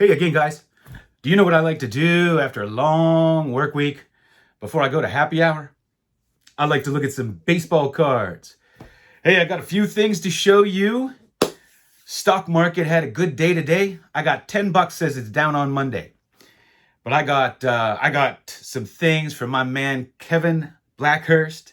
Hey again, guys. Do you know what I like to do after a long work week before I go to happy hour? I like to look at some baseball cards. Hey, I got a few things to show you. Stock market had a good day today. I got $10 says it's down on Monday. But I got some things from my man Kevin Blackhurst.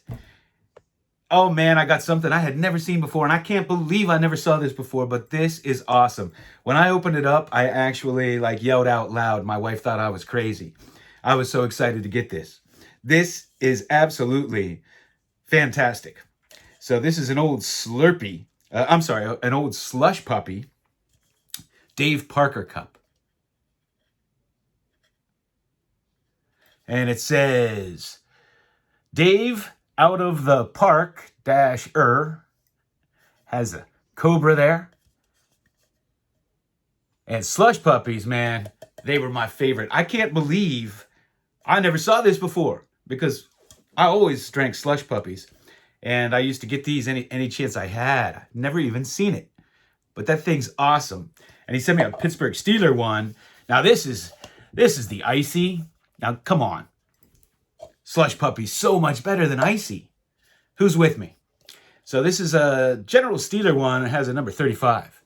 Oh man, I got something I had never seen before, and I can't believe I never saw this before, but this is awesome. When I opened it up, I actually yelled out loud. My wife thought I was crazy. I was so excited to get this. This is absolutely fantastic. So this is an old an old Slush Puppy Dave Parker cup. And it says, Dave out of the park has a cobra there. And Slush Puppies, man, they were my favorite. I can't believe I never saw this before because I always drank Slush Puppies. And I used to get these any chance I had. I've never even seen it. But that thing's awesome. And he sent me a Pittsburgh Steeler one. Now this is the icy. Now come on. Slush Puppy's so much better than icy. Who's with me? So this is a General Steeler one. It has a number 35.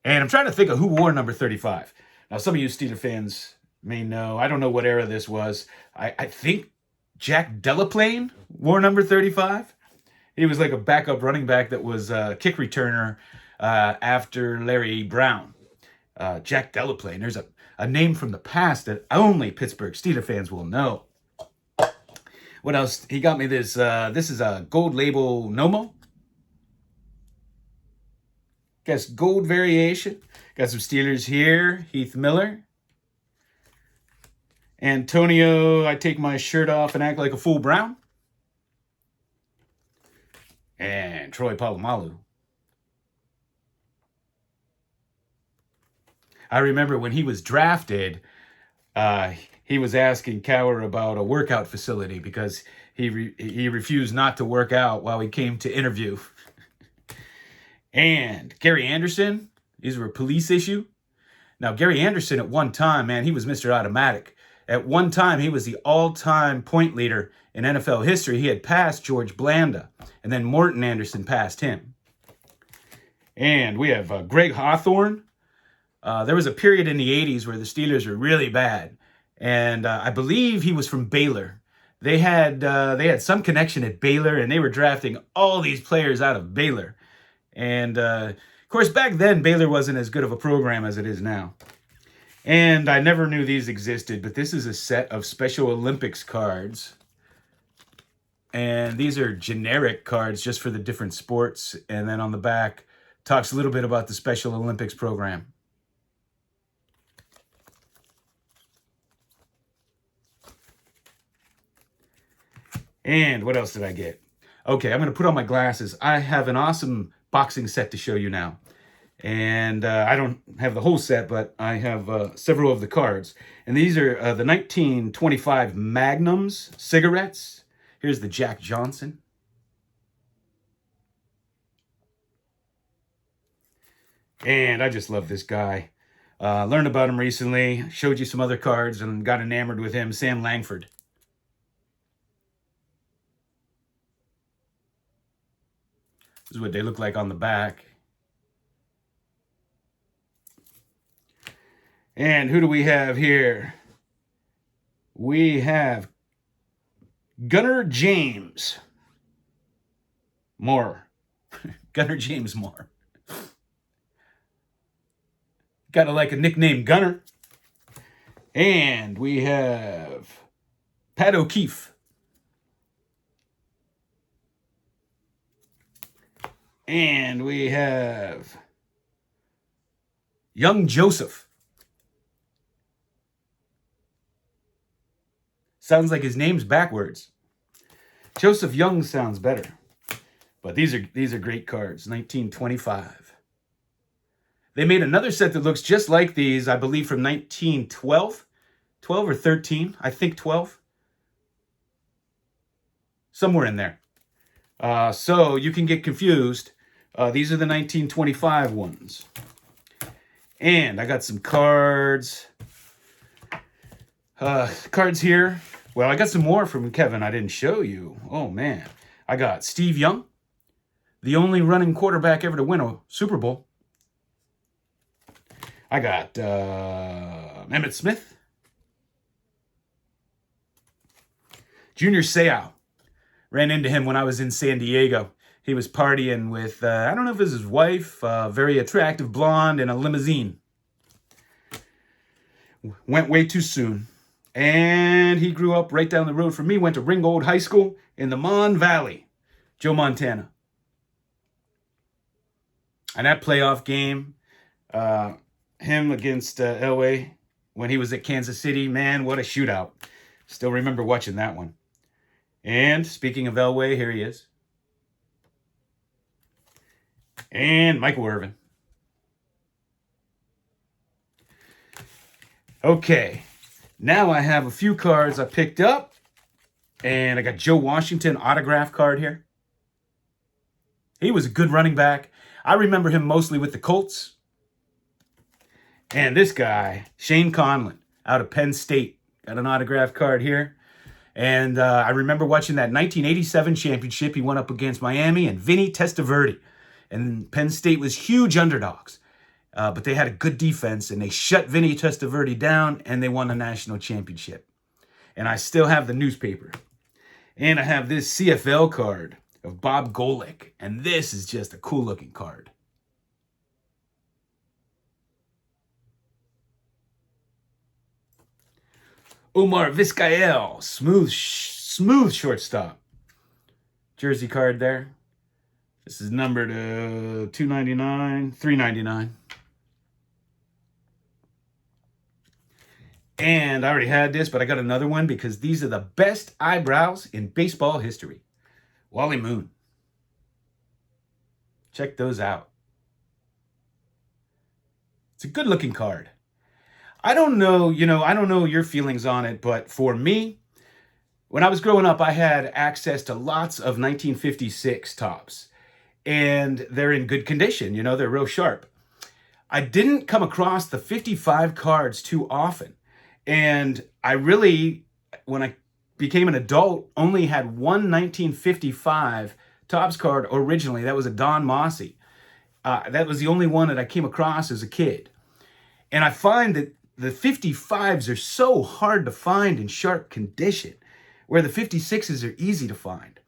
And I'm trying to think of who wore number 35. Now, some of you Steeler fans may know. I don't know what era this was. I think Jack Delaplane wore number 35. He was like a backup running back that was a kick returner after Larry Brown. Jack Delaplane. There's a name from the past that only Pittsburgh Steeler fans will know. What else? He got me this. This is a gold label Nomo. Guess gold variation. Got some Steelers here. Heath Miller. Antonio, I take my shirt off and act like a fool Brown. And Troy Polamalu. I remember when he was drafted, he was asking Cower about a workout facility because he refused not to work out while he came to interview. And Gary Anderson, these were a police issue. Now, Gary Anderson at one time, man, he was Mr. Automatic. At one time, he was the all-time point leader in NFL history. He had passed George Blanda, and then Morton Anderson passed him. And we have Greg Hawthorne. There was a period in the 80s where the Steelers were really bad. And I believe he was from Baylor. They had some connection at Baylor, and they were drafting all these players out of Baylor. And, of course, back then, Baylor wasn't as good of a program as it is now. And I never knew these existed, but this is a set of Special Olympics cards. And these are generic cards just for the different sports. And then on the back, talks a little bit about the Special Olympics program. And what else did I get? Okay, I'm going to put on my glasses. I have an awesome boxing set to show you now. And I don't have the whole set, but I have several of the cards. And these are the 1925 Magnums cigarettes. Here's the Jack Johnson. And I just love this guy. Learned about him recently. Showed you some other cards and got enamored with him. Sam Langford. This is what they look like on the back. And who do we have here? We have Gunnar James Moore. Gunnar James Moore. Gotta like a nickname, Gunnar. And we have Pat O'Keefe. And we have Young Joseph. Sounds like his name's backwards. Joseph Young sounds better. But these are great cards. 1925. They made another set that looks just like these, I believe from 1912. 12 or 13. I think 12. Somewhere in there. So you can get confused. These are the 1925 ones. And I got some cards. Cards here. Well, I got some more from Kevin I didn't show you. Oh, man. I got Steve Young, the only running quarterback ever to win a Super Bowl. I got Emmitt Smith. Junior Seau. Ran into him when I was in San Diego. He was partying with, I don't know if it was his wife, very attractive blonde in a limousine. Went way too soon. And he grew up right down the road from me, went to Ringgold High School in the Mon Valley, Joe Montana. And that playoff game, him against Elway when he was at Kansas City, man, what a shootout. Still remember watching that one. And speaking of Elway, here he is. And Michael Irvin. Okay, now I have a few cards I picked up. And I got Joe Washington autograph card here. He was a good running back. I remember him mostly with the Colts. And this guy, Shane Conlon, out of Penn State. Got an autograph card here. And I remember watching that 1987 championship. He went up against Miami and Vinny Testaverde. And Penn State was huge underdogs. But they had a good defense, and they shut Vinny Testaverde down, and they won the national championship. And I still have the newspaper. And I have this CFL card of Bob Golick. And this is just a cool-looking card. Omar Vizcael, smooth shortstop. Jersey card there. This is numbered 299, 399. And I already had this, but I got another one because these are the best eyebrows in baseball history. Wally Moon. Check those out. It's a good looking card. I don't know, I don't know your feelings on it, but for me, when I was growing up, I had access to lots of 1956 tops. And they're in good condition, they're real sharp. I didn't come across the 55 cards too often. And I really, when I became an adult, only had one 1955 Topps card originally. That was a Don Mossy. That was the only one that I came across as a kid. And I find that the 55s are so hard to find in sharp condition, where the 56s are easy to find.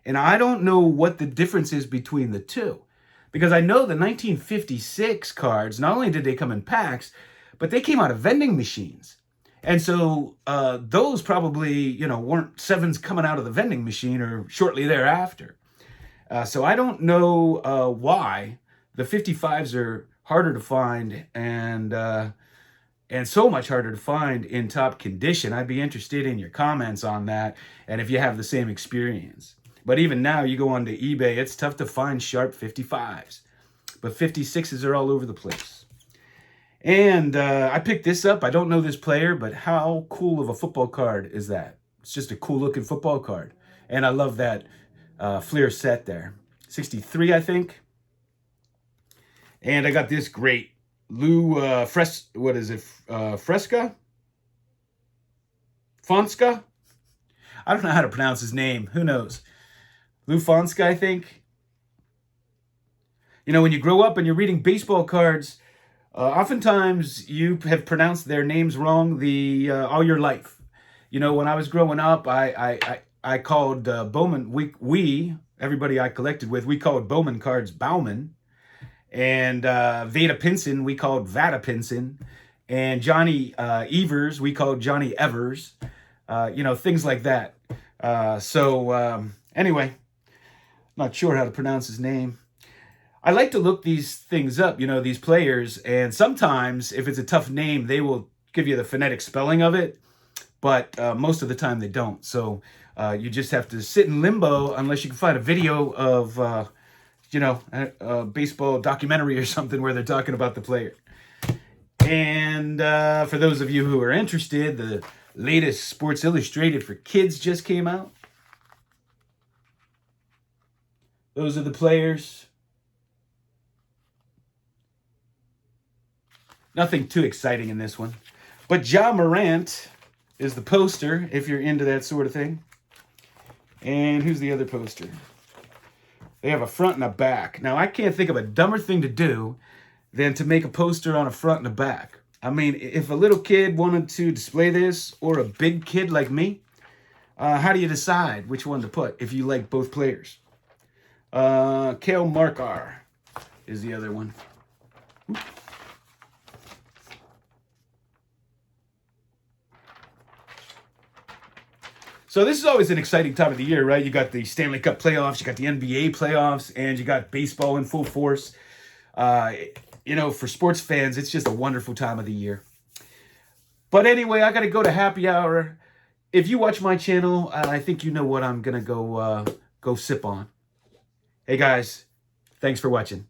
And I don't know what the difference is between the two. Because I know the 1956 cards, not only did they come in packs, but they came out of vending machines. And so those probably, weren't sevens coming out of the vending machine or shortly thereafter. So I don't know why the 55s are harder to find and so much harder to find in top condition. I'd be interested in your comments on that and if you have the same experience. But even now, you go onto eBay, it's tough to find sharp 55s. But 56s are all over the place. And I picked this up. I don't know this player, but how cool of a football card is that? It's just a cool-looking football card. And I love that Fleer set there. 63, I think. And I got this great Lou Fresca? Fonska? I don't know how to pronounce his name. Who knows? Lou Fonska, I think. When you grow up and you're reading baseball cards, oftentimes you have pronounced their names wrong all your life. When I was growing up, I called Bowman, everybody I collected with, we called Bowman cards Bauman. And Vada Pinson, we called Vada Pinson. And Johnny Evers, we called Johnny Evers. Things like that. Anyway, not sure how to pronounce his name. I like to look these things up, these players. And sometimes, if it's a tough name, they will give you the phonetic spelling of it. But most of the time, they don't. So you just have to sit in limbo unless you can find a video of, a baseball documentary or something where they're talking about the player. And for those of you who are interested, the latest Sports Illustrated for Kids just came out. Those are the players. Nothing too exciting in this one. But Ja Morant is the poster, if you're into that sort of thing. And who's the other poster? They have a front and a back. Now, I can't think of a dumber thing to do than to make a poster on a front and a back. I mean, if a little kid wanted to display this, or a big kid like me, how do you decide which one to put if you like both players? Kale Markar is the other one. So this is always an exciting time of the year, right? You got the Stanley Cup playoffs, you got the NBA playoffs, and you got baseball in full force. You know, for sports fans, it's just a wonderful time of the year. But anyway, I got to go to happy hour. If you watch my channel, I think you know what I'm going to go sip on. Hey guys, thanks for watching.